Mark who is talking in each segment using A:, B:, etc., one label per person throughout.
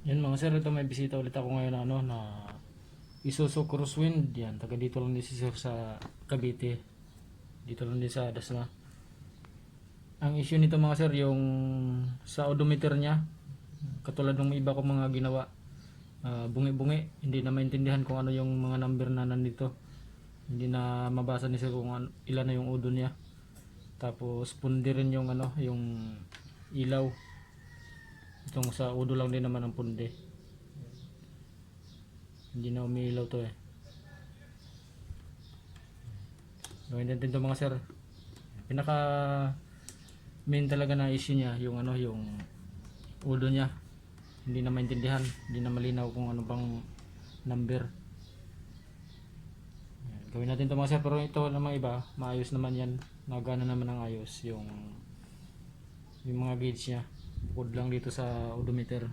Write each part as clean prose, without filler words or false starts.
A: Yan mga sir, ito may bisita ulit ako ngayon na na Isuzu Crosswind. Yan, taga dito lang din si sir sa Cavite. Dito lang din sa Dasma. Ang issue nito mga sir, yung sa odometer niya, katulad ng iba kong mga ginawa, bungi-bungi, hindi na maintindihan kung ano yung mga number na nandito. Hindi na mabasa ni sir kung ilan na yung odo niya. Tapos pundi rin yung yung ilaw. Itong sa udo lang din naman ang pundi. Hindi na umiilaw to eh. Gawin natin to mga sir. Pinaka main talaga na issue niya yung yung udo niya. Hindi na maintindihan, hindi na malinaw kung ano bang number. Ayan, gawin natin to mga sir, pero ito namang iba, maayos naman yan. Nagana naman ang ayos yung mga gauge niya. Bukod lang dito sa odometer.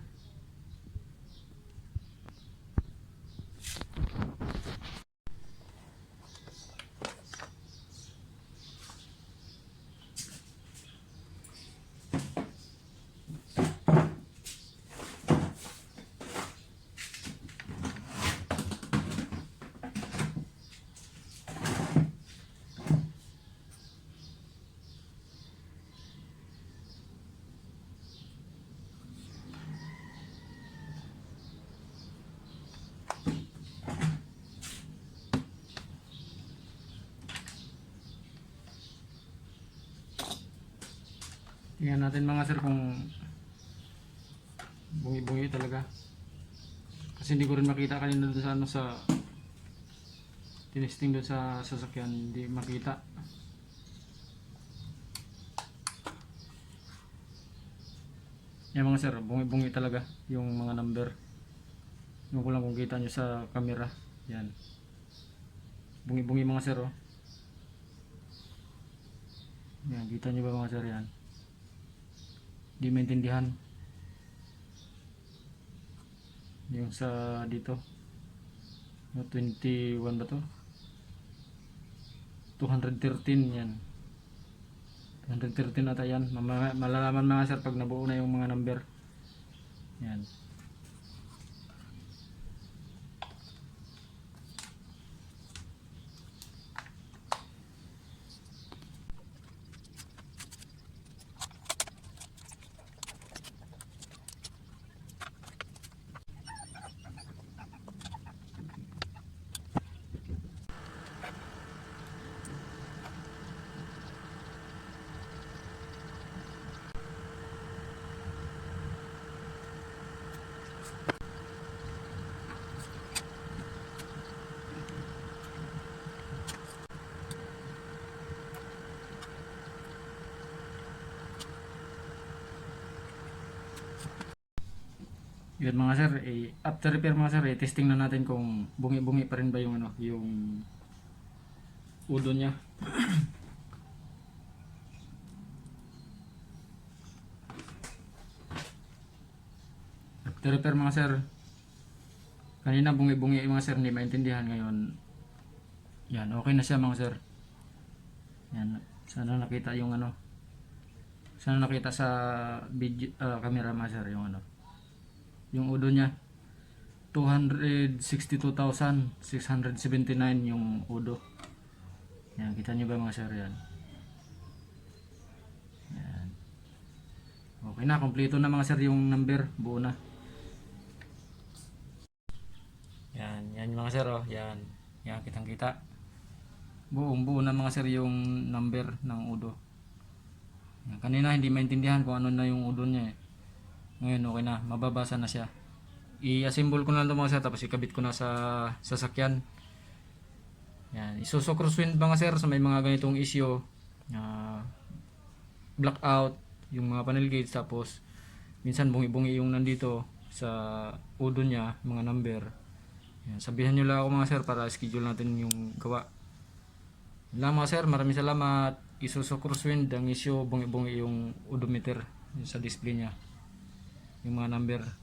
A: Tingnan natin mga sir kung bungi-bungi talaga. Kasi hindi ko rin makita kanina doon sa sa tinesting doon sa sasakyan, hindi makita. Yan mga sir, bungi-bungi talaga yung mga number. Yung ko lang kung kita nyo sa camera. Yan. Bungi-bungi mga sir oh. Yan, kita nyo ba mga sir yan? Di maintindihan yung sa dito 21 ba to, 213 yan, 213 ata yan. Malalaman mga sir pag nabuo na yung mga number yan. Yun mga sir, after repair mga sir, testing na natin kung bungi-bungi pa rin ba yung yung udo niya. After repair mga sir, kanina bungi-bungi mga sir, hindi maintindihan. Ngayon yan, okay na siya mga sir. Yan, sana nakita yung sana nakita sa video, camera mga sir yung yung udo niya. 262,679 yung udo. Yan, kita nyo ba mga sir yan? Yan. Okay na, kompleto na mga sir yung number, buo na. Yan, yan mga sir oh, yan. Yan, kitang kita. Buong buo na mga sir yung number ng udo. Yan, kanina hindi maintindihan kung ano na yung udo niya eh. Ngayon okay na, mababasa na siya. I-assemble ko na lang mga sir, tapos ikabit ko na sa sasakyan. Yan, Isuzu Crosswind mga sir, sa may mga ganitong issue, blackout, yung mga panel gauge, tapos minsan bungi-bungi yung nandito sa udo niya, mga number. Yan, sabihan nyo lang ako mga sir para schedule natin yung gawa. Yan lang mga sir, maraming salamat. Isuzu Crosswind, ang issue bungi-bungi yung odometer sa display niya, yung mga number.